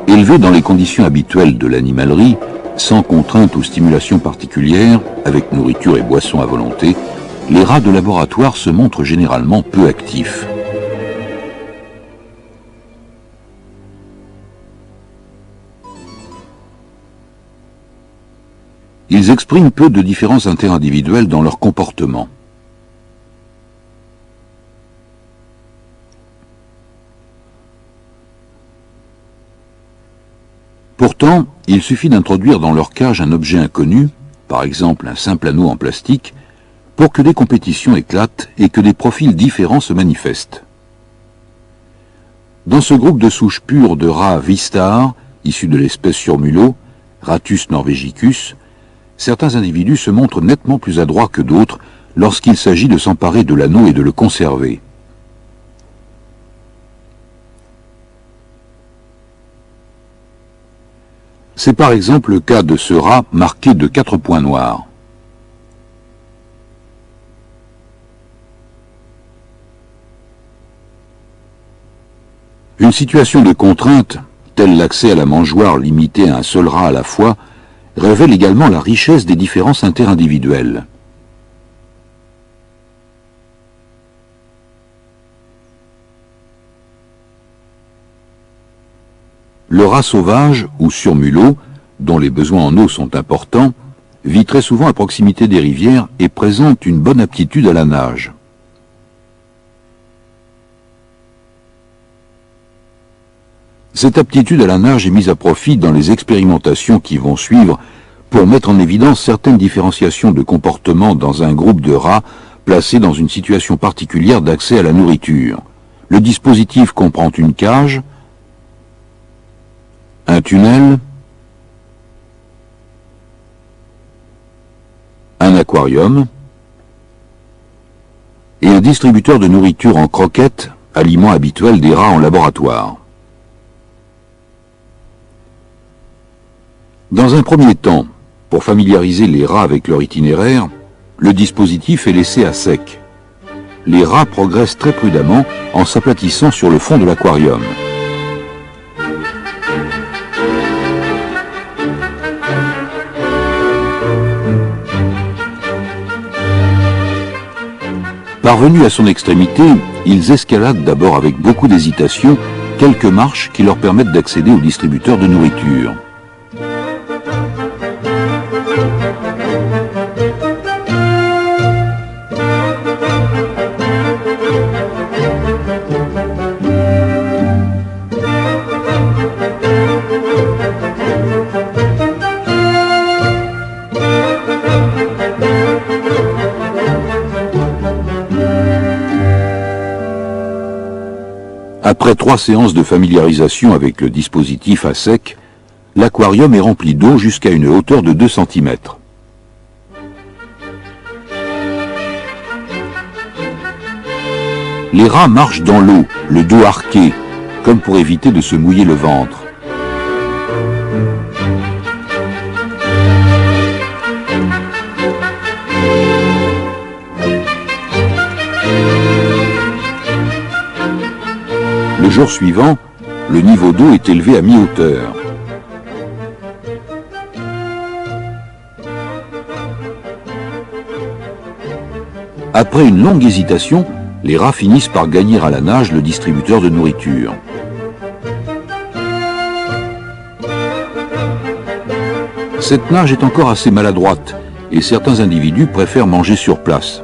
Élevés dans les conditions habituelles de l'animalerie, sans contrainte ou stimulation particulière, avec nourriture et boissons à volonté, les rats de laboratoire se montrent généralement peu actifs. Ils expriment peu de différences interindividuelles dans leur comportement. Pourtant, il suffit d'introduire dans leur cage un objet inconnu, par exemple un simple anneau en plastique, pour que des compétitions éclatent et que des profils différents se manifestent. Dans ce groupe de souches pures de rats Wistar, issus de l'espèce surmulot, Rattus norvegicus, certains individus se montrent nettement plus adroits que d'autres lorsqu'il s'agit de s'emparer de l'anneau et de le conserver. C'est par exemple le cas de ce rat marqué de 4 points noirs. Une situation de contrainte, telle l'accès à la mangeoire limité à un seul rat à la fois, révèle également la richesse des différences interindividuelles. Le rat sauvage, ou surmulot, dont les besoins en eau sont importants, vit très souvent à proximité des rivières et présente une bonne aptitude à la nage. Cette aptitude à la nage est mise à profit dans les expérimentations qui vont suivre pour mettre en évidence certaines différenciations de comportement dans un groupe de rats placés dans une situation particulière d'accès à la nourriture. Le dispositif comprend une cage, un tunnel, un aquarium et un distributeur de nourriture en croquettes, aliment habituel des rats en laboratoire. Dans un premier temps, pour familiariser les rats avec leur itinéraire, le dispositif est laissé à sec. Les rats progressent très prudemment en s'aplatissant sur le fond de l'aquarium. Parvenus à son extrémité, ils escaladent d'abord avec beaucoup d'hésitation quelques marches qui leur permettent d'accéder au distributeur de nourriture. Après 3 séances de familiarisation avec le dispositif à sec, l'aquarium est rempli d'eau jusqu'à une hauteur de 2 cm. Les rats marchent dans l'eau, le dos arqué, comme pour éviter de se mouiller le ventre. Le jour suivant, le niveau d'eau est élevé à mi-hauteur. Après une longue hésitation, les rats finissent par gagner à la nage le distributeur de nourriture. Cette nage est encore assez maladroite et certains individus préfèrent manger sur place.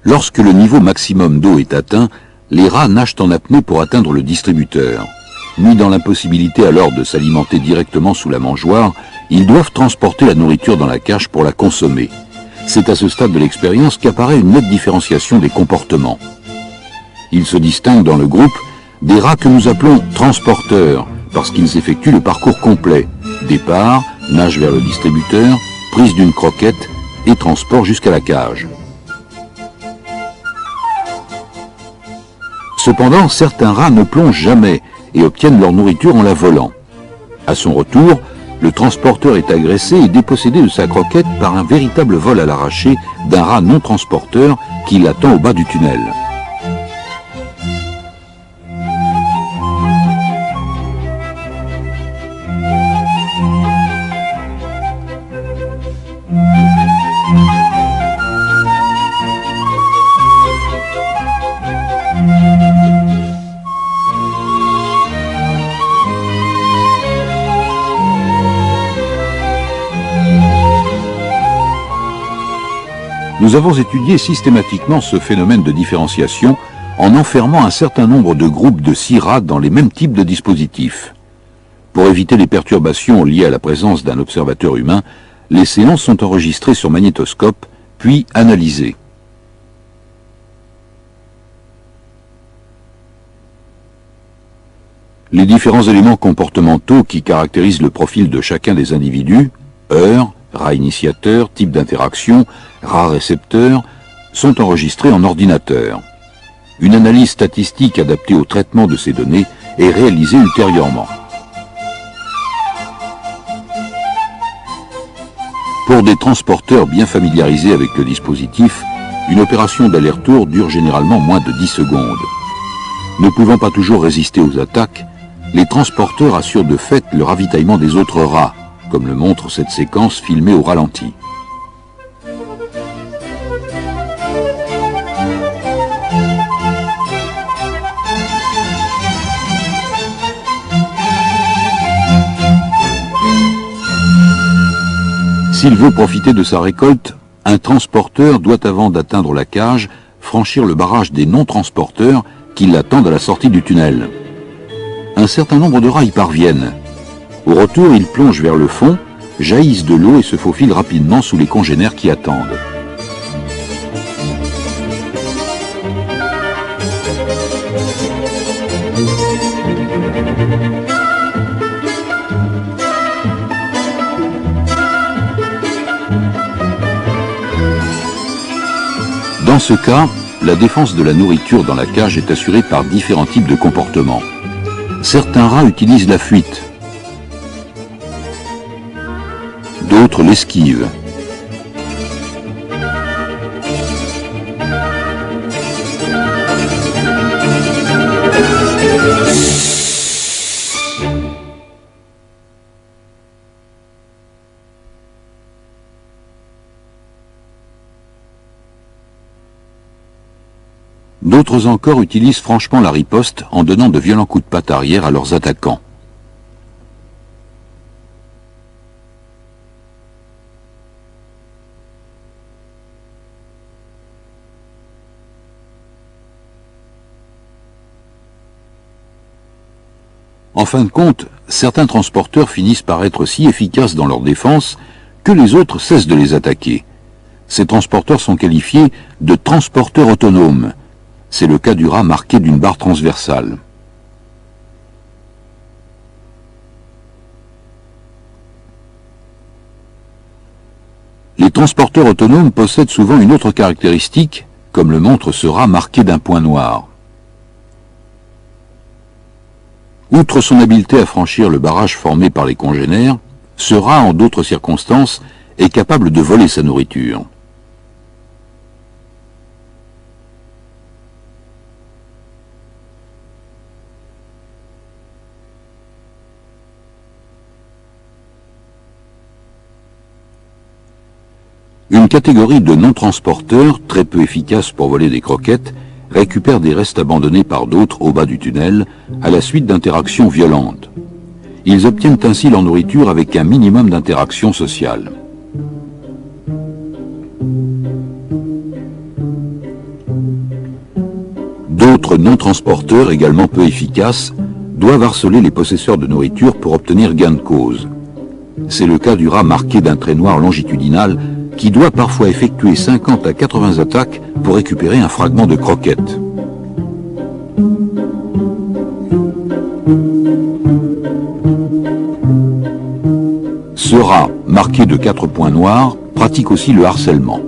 Lorsque le niveau maximum d'eau est atteint, les rats nagent en apnée pour atteindre le distributeur. Mis dans l'impossibilité alors de s'alimenter directement sous la mangeoire, ils doivent transporter la nourriture dans la cage pour la consommer. C'est à ce stade de l'expérience qu'apparaît une nette différenciation des comportements. Ils se distinguent dans le groupe des rats que nous appelons transporteurs, parce qu'ils effectuent le parcours complet. Départ, nage vers le distributeur, prise d'une croquette et transport jusqu'à la cage. Cependant, certains rats ne plongent jamais et obtiennent leur nourriture en la volant. À son retour, le transporteur est agressé et dépossédé de sa croquette par un véritable vol à l'arraché d'un rat non transporteur qui l'attend au bas du tunnel. Nous avons étudié systématiquement ce phénomène de différenciation en enfermant un certain nombre de groupes de 6 rats dans les mêmes types de dispositifs. Pour éviter les perturbations liées à la présence d'un observateur humain, les séances sont enregistrées sur magnétoscope, puis analysées. Les différents éléments comportementaux qui caractérisent le profil de chacun des individus, heure, rat initiateur, type d'interaction, rat récepteur, sont enregistrés en ordinateur. Une analyse statistique adaptée au traitement de ces données est réalisée ultérieurement. Pour des transporteurs bien familiarisés avec le dispositif, une opération d'aller-retour dure généralement moins de 10 secondes. Ne pouvant pas toujours résister aux attaques, les transporteurs assurent de fait le ravitaillement des autres rats, comme le montre cette séquence filmée au ralenti. S'il veut profiter de sa récolte, un transporteur doit, avant d'atteindre la cage, franchir le barrage des non-transporteurs qui l'attendent à la sortie du tunnel. Un certain nombre de rats y parviennent. Au retour, ils plongent vers le fond, jaillissent de l'eau et se faufilent rapidement sous les congénères qui attendent. Dans ce cas, la défense de la nourriture dans la cage est assurée par différents types de comportements. Certains rats utilisent la fuite. D'autres l'esquivent. D'autres encore utilisent franchement la riposte en donnant de violents coups de patte arrière à leurs attaquants. En fin de compte, certains transporteurs finissent par être si efficaces dans leur défense que les autres cessent de les attaquer. Ces transporteurs sont qualifiés de transporteurs autonomes. C'est le cas du rat marqué d'une barre transversale. Les transporteurs autonomes possèdent souvent une autre caractéristique, comme le montre ce rat marqué d'un point noir. Outre son habileté à franchir le barrage formé par les congénères, ce rat, en d'autres circonstances, est capable de voler sa nourriture. Une catégorie de non-transporteurs, très peu efficaces pour voler des croquettes, récupère des restes abandonnés par d'autres au bas du tunnel, à la suite d'interactions violentes. Ils obtiennent ainsi leur nourriture avec un minimum d'interaction sociale. D'autres non-transporteurs, également peu efficaces, doivent harceler les possesseurs de nourriture pour obtenir gain de cause. C'est le cas du rat marqué d'un trait noir longitudinal qui doit parfois effectuer 50 à 80 attaques pour récupérer un fragment de croquette. marqués de 4 points noirs, pratiquent aussi le harcèlement.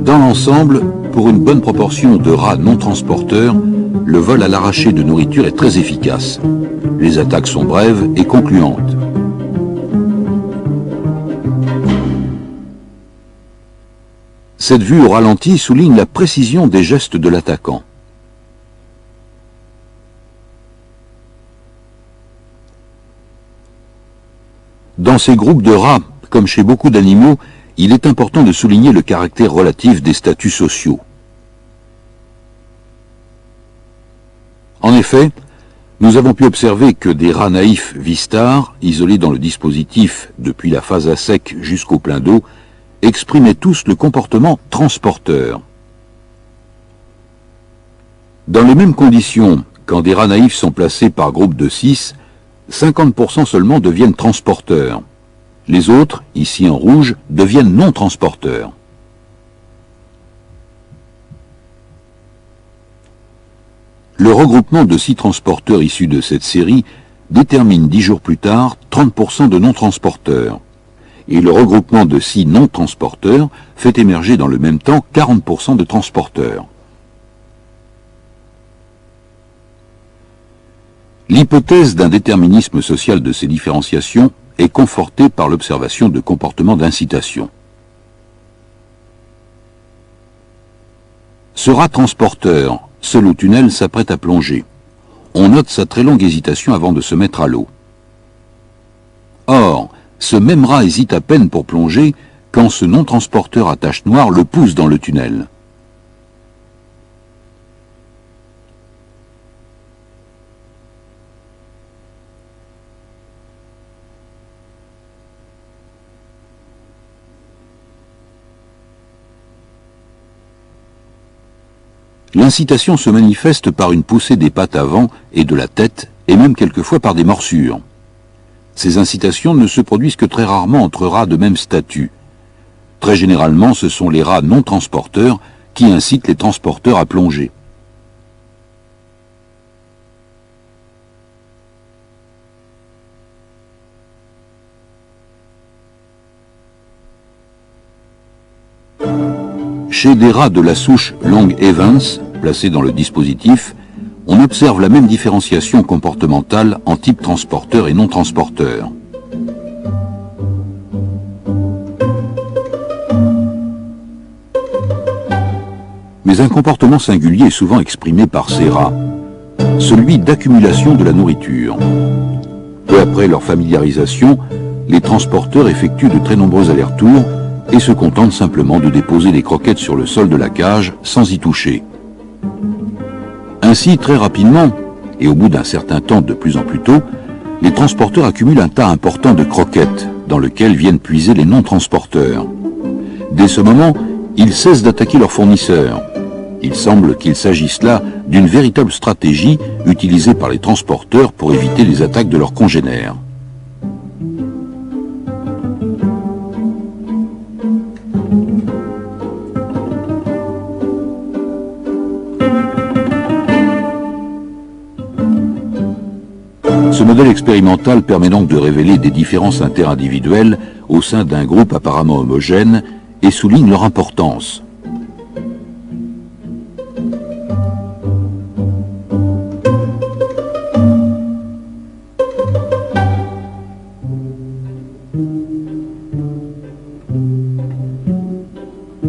Dans l'ensemble, pour une bonne proportion de rats non transporteurs, le vol à l'arraché de nourriture est très efficace. Les attaques sont brèves et concluantes. Cette vue au ralenti souligne la précision des gestes de l'attaquant. Dans ces groupes de rats, comme chez beaucoup d'animaux, il est important de souligner le caractère relatif des statuts sociaux. En effet, nous avons pu observer que des rats naïfs vistars, isolés dans le dispositif depuis la phase à sec jusqu'au plein d'eau, exprimaient tous le comportement transporteur. Dans les mêmes conditions, quand des rats naïfs sont placés par groupe de 6, 50% seulement deviennent transporteurs. Les autres, ici en rouge, deviennent non transporteurs. Le regroupement de 6 transporteurs issus de cette série détermine 10 jours plus tard 30% de non transporteurs. Et le regroupement de 6 non transporteurs fait émerger dans le même temps 40% de transporteurs. L'hypothèse d'un déterminisme social de ces différenciations est confortée par l'observation de comportements d'incitation. Ce rat transporteur, seul au tunnel, s'apprête à plonger. On note sa très longue hésitation avant de se mettre à l'eau. Or, ce même rat hésite à peine pour plonger quand ce non-transporteur à tache noire le pousse dans le tunnel. L'incitation se manifeste par une poussée des pattes avant et de la tête, et même quelquefois par des morsures. Ces incitations ne se produisent que très rarement entre rats de même statut. Très généralement, ce sont les rats non transporteurs qui incitent les transporteurs à plonger. Chez des rats de la souche Long Evans, placés dans le dispositif, on observe la même différenciation comportementale en type transporteur et non transporteur. Mais un comportement singulier est souvent exprimé par ces rats, celui d'accumulation de la nourriture. Peu après leur familiarisation, les transporteurs effectuent de très nombreux allers-retours et se contentent simplement de déposer les croquettes sur le sol de la cage sans y toucher. Ainsi, très rapidement, et au bout d'un certain temps de plus en plus tôt, les transporteurs accumulent un tas important de croquettes, dans lequel viennent puiser les non-transporteurs. Dès ce moment, ils cessent d'attaquer leurs fournisseurs. Il semble qu'il s'agisse là d'une véritable stratégie utilisée par les transporteurs pour éviter les attaques de leurs congénères. Ce modèle expérimental permet donc de révéler des différences interindividuelles au sein d'un groupe apparemment homogène et souligne leur importance.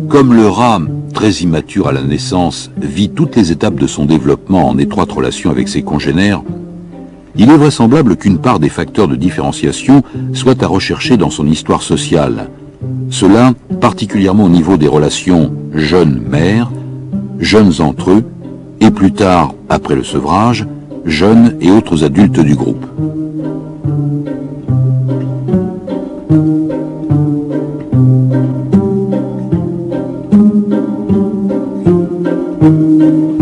Comme le rat, très immature à la naissance, vit toutes les étapes de son développement en étroite relation avec ses congénères, il est vraisemblable qu'une part des facteurs de différenciation soit à rechercher dans son histoire sociale. Cela particulièrement au niveau des relations jeunes-mères, jeunes entre eux, et plus tard, après le sevrage, jeunes et autres adultes du groupe. Thank you.